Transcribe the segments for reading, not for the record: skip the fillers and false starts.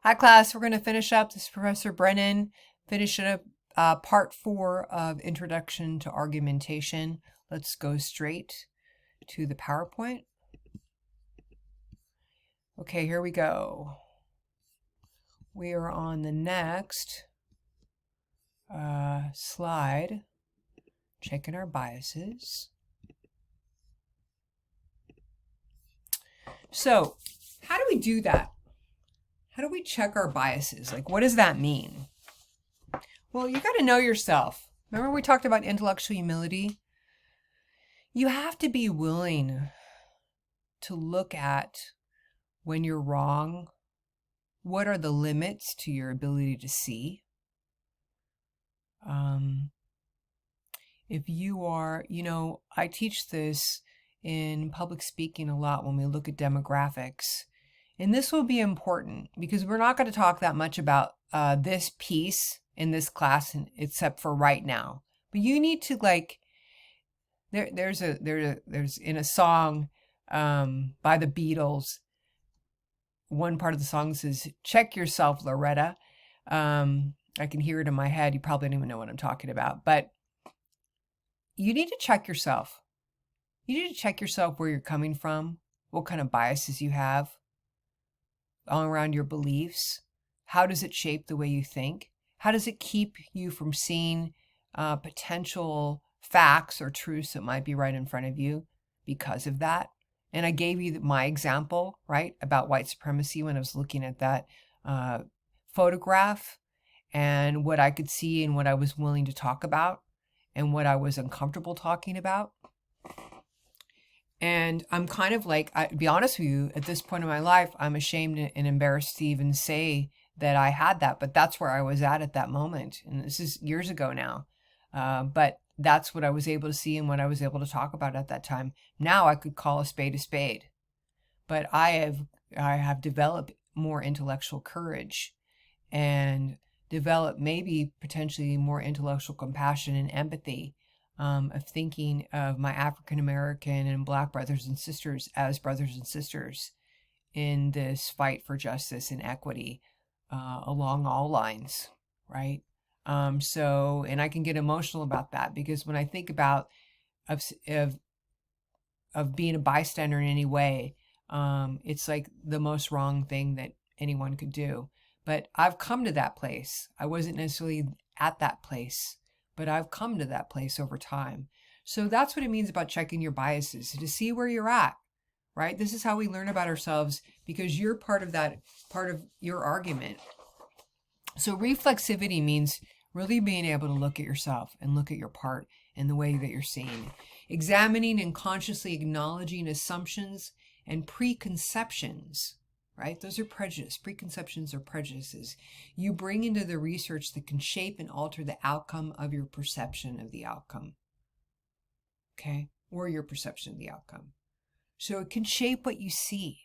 Hi class, we're going to finish up. This is Professor Brennan, finishing up part 4 of Introduction to Argumentation. Let's go straight to the PowerPoint. Okay, here we go. We are on the next slide, checking our biases. So, how do we do that? How do we check our biases? Like, what does that mean? Well, you got to know yourself. Remember we talked about intellectual humility? You have to be willing to look at when you're wrong. What are the limits to your ability to see? If you are, I teach this in public speaking a lot when we look at demographics. And this will be important because we're not going to talk that much about this piece in this class except for right now. But you need to there's in a song by the Beatles, one part of the song says, "Check yourself, Loretta." I can hear it in my head. You probably don't even know what I'm talking about, but you need to check yourself. You need to check yourself where you're coming from, what kind of biases you have all around your beliefs. How does it shape the way you think? How does it keep you from seeing potential facts or truths that might be right in front of you because of that? And I gave you my example, right, about white supremacy when I was looking at that photograph and what I could see and what I was willing to talk about and what I was uncomfortable talking about. And I'm kind of to be honest with you, at this point in my life, I'm ashamed and embarrassed to even say that I had that, but that's where I was at that moment. And this is years ago now. But that's what I was able to see and what I was able to talk about at that time. Now I could call a spade, but I have developed more intellectual courage and developed maybe potentially more intellectual compassion and empathy of thinking of my African American and Black brothers and sisters as brothers and sisters in this fight for justice and equity along all lines, right? And I can get emotional about that because when I think about of being a bystander in any way, it's like the most wrong thing that anyone could do. But I've come to that place. I wasn't necessarily at that place, but I've come to that place over time. So that's what it means about checking your biases, to see where you're at, right? This is how we learn about ourselves because you're part of your argument. So reflexivity means really being able to look at yourself and look at your part in the way that you're seeing. Examining and consciously acknowledging assumptions and preconceptions, right? Those are prejudice. Preconceptions are prejudices you bring into the research that can shape and alter the outcome of your perception of the outcome. Okay? Or your perception of the outcome. So it can shape what you see.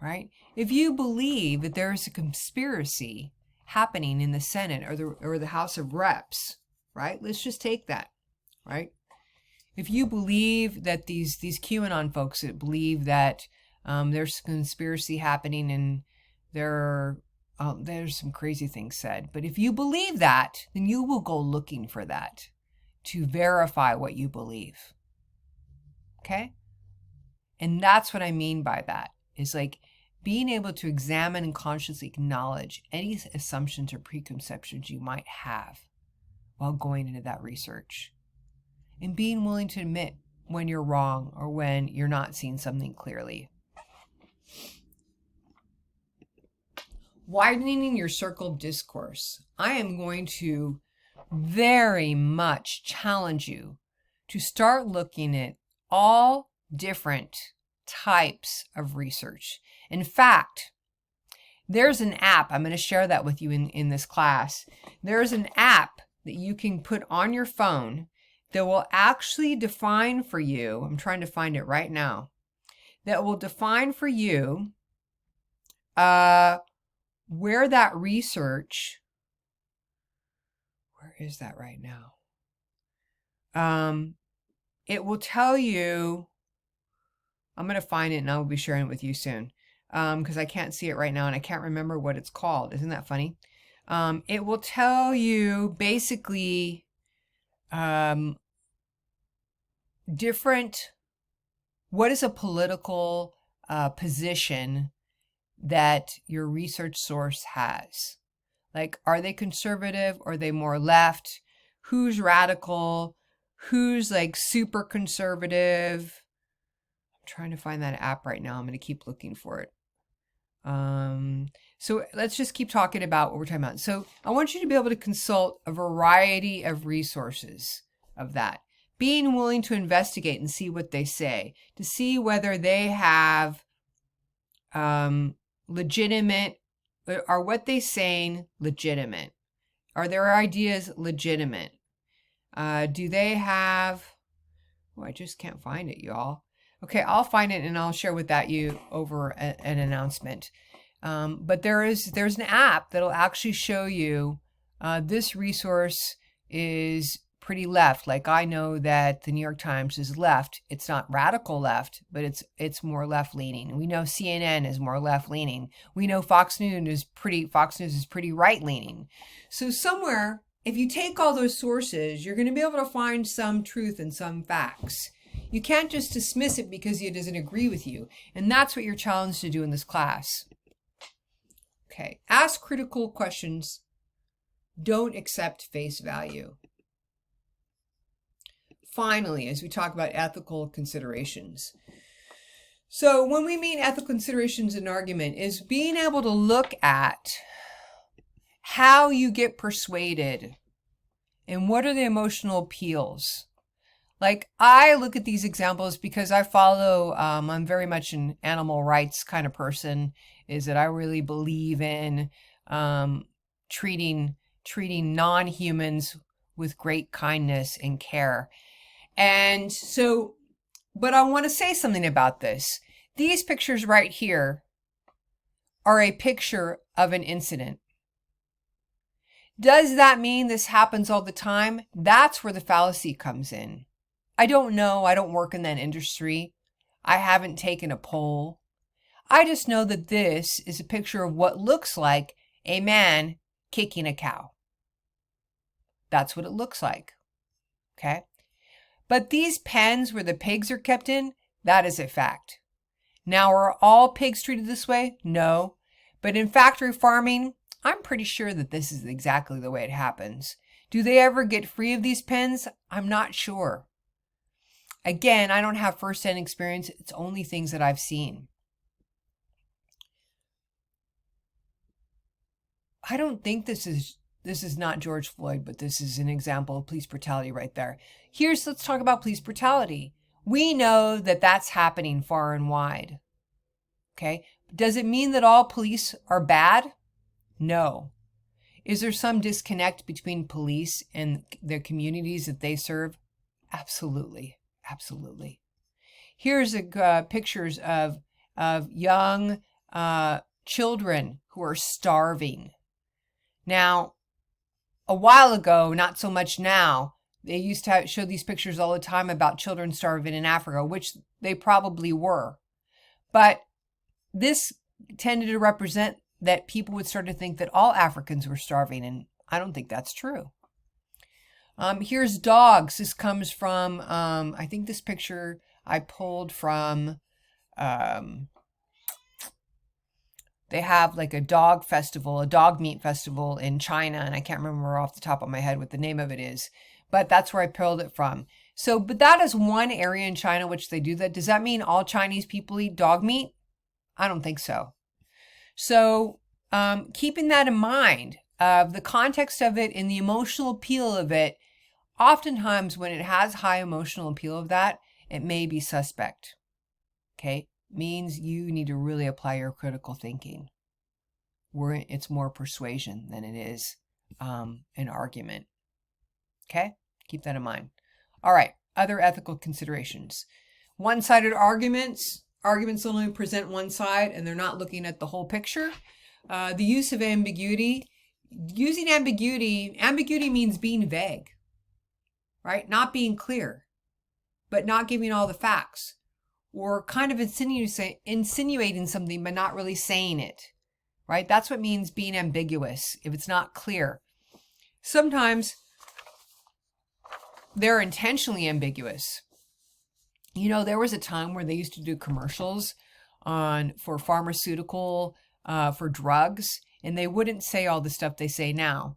Right? If you believe that there is a conspiracy happening in the Senate or the House of Reps, right? Let's just take that, right? If you believe that these QAnon folks that believe that there's a conspiracy happening and there's some crazy things said, but if you believe that, then you will go looking for that to verify what you believe. Okay? And that's what I mean by that. Is like being able to examine and consciously acknowledge any assumptions or preconceptions you might have while going into that research. And being willing to admit when you're wrong or when you're not seeing something clearly. Widening your circle of discourse. I am going to very much challenge you to start looking at all different types of research. In fact, there's an app, I'm going to share that with you in this class. There's an app that you can put on your phone that will actually define for you, I'm trying to find it right now, that will define for you where that research, where is that right now? It will tell you, I'm going to find it and I will be sharing it with you soon. because I can't see it right now and I can't remember what it's called. Isn't that funny? It will tell you basically what is a political position that your research source has. Like, are they conservative? Or are they more left? Who's radical? Who's like super conservative? I'm trying to find that app right now. I'm going to keep looking for it. So let's just keep talking about what we're talking about. So I want you to be able to consult a variety of resources of that. Being willing to investigate and see what they say, to see whether they have legitimate, are what they saying legitimate? Are their ideas legitimate? Do they have, oh, I just can't find it, y'all. Okay, I'll find it and I'll share with you over an announcement. But there's an app that'll actually show you this resource is pretty left. Like, I know that the New York Times is left. It's not radical left, but it's more left leaning. We know CNN is more left leaning. We know Fox News is pretty right leaning. So somewhere, if you take all those sources, you're going to be able to find some truth and some facts. You can't just dismiss it because it doesn't agree with you. And that's what you're challenged to do in this class. Okay, ask critical questions. Don't accept face value. Finally, as we talk about ethical considerations. So when we mean ethical considerations in argument, is being able to look at how you get persuaded and what are the emotional appeals. Like, I look at these examples because I follow, I'm very much an animal rights kind of person, is that I really believe in treating non-humans with great kindness and care. And so, but I want to say something about this. These pictures right here are a picture of an incident. Does that mean this happens all the time? That's where the fallacy comes in. I don't know. I don't work in that industry. I haven't taken a poll. I just know that this is a picture of what looks like a man kicking a cow. That's what it looks like. Okay? But these pens where the pigs are kept in, that is a fact. Now, are all pigs treated this way? No. But in factory farming, I'm pretty sure that this is exactly the way it happens. Do they ever get free of these pens? I'm not sure. Again, I don't have first-hand experience. It's only things that I've seen. I don't think this is not George Floyd, but this is an example of police brutality right there. Let's talk about police brutality. We know that that's happening far and wide. Okay? Does it mean that all police are bad? No. Is there some disconnect between police and the communities that they serve? Absolutely. Absolutely. Here's pictures of young children who are starving. Now, a while ago, not so much now, they used to show these pictures all the time about children starving in Africa, which they probably were. But this tended to represent that people would start to think that all Africans were starving, and I don't think that's true. Here's dogs. This comes from, I think this picture I pulled from, they have like a dog festival, a dog meat festival in China, and I can't remember off the top of my head what the name of it is, but that's where I pulled it from. So, but that is one area in China which they do that. Does that mean all Chinese people eat dog meat? I don't think so. So, keeping that in mind, the context of it and the emotional appeal of it, oftentimes when it has high emotional appeal of that, it may be suspect. Okay? Means you need to really apply your critical thinking. It's more persuasion than it is an argument. Okay? Keep that in mind. All right. Other ethical considerations. One-sided arguments. Arguments only present one side and they're not looking at the whole picture. The use of ambiguity. Using ambiguity means being vague, right? Not being clear, but not giving all the facts. or kind of insinuating something but not really saying it, right? That's what means being ambiguous, if it's not clear. Sometimes they're intentionally ambiguous. You know, there was a time where they used to do commercials for pharmaceutical, for drugs, and they wouldn't say all the stuff they say now.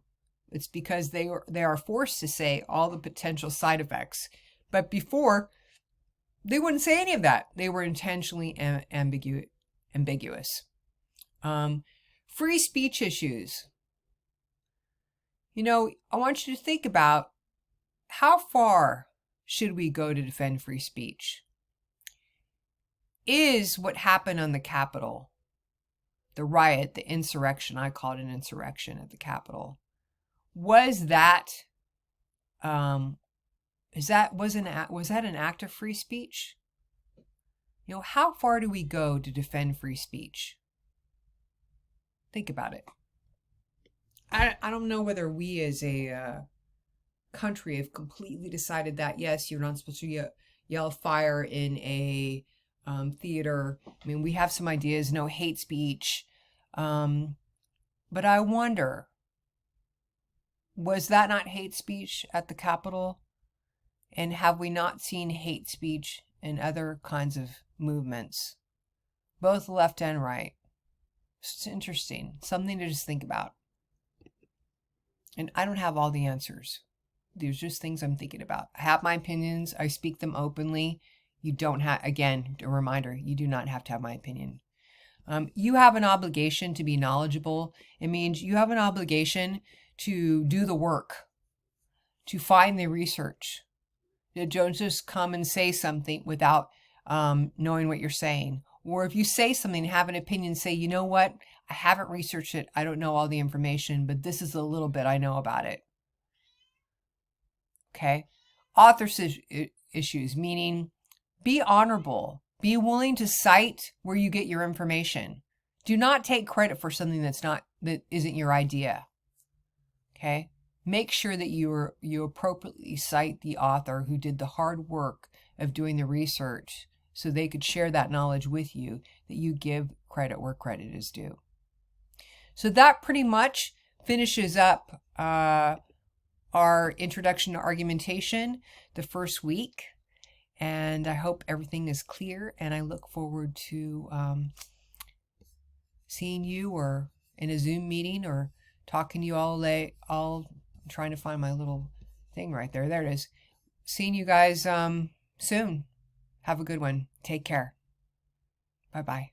It's because they are forced to say all the potential side effects. But before, they wouldn't say any of that. They were intentionally ambiguous. Free speech issues. You know, I want you to think about how far should we go to defend free speech? Is what happened on the Capitol, the riot, the insurrection, I call it an insurrection at the Capitol, was that was that an act of free speech? You know, how far do we go to defend free speech? Think about it. I don't know whether we as a country have completely decided that, yes, you're not supposed to yell fire in a theater. I mean, we have some ideas, no hate speech. But I wonder, was that not hate speech at the Capitol? And have we not seen hate speech in other kinds of movements, both left and right? It's interesting, something to just think about. And I don't have all the answers. There's just things I'm thinking about. I have my opinions. I speak them openly. You don't have, again, a reminder, you do not have to have my opinion. You have an obligation to be knowledgeable. It means you have an obligation to do the work, to find the research. Don't just come and say something without knowing what you're saying. Or if you say something, have an opinion, say, you know what? I haven't researched it. I don't know all the information, but this is a little bit I know about it. Okay? Authorship issues, meaning be honorable. Be willing to cite where you get your information. Do not take credit for something that isn't your idea. Okay? Make sure that you appropriately cite the author who did the hard work of doing the research so they could share that knowledge with you, that you give credit where credit is due. So that pretty much finishes up our introduction to argumentation, the first week. And I hope everything is clear, and I look forward to seeing you or in a Zoom meeting or talking to you all trying to find my little thing right there. There it is. Seeing you guys soon. Have a good one. Take care. Bye-bye.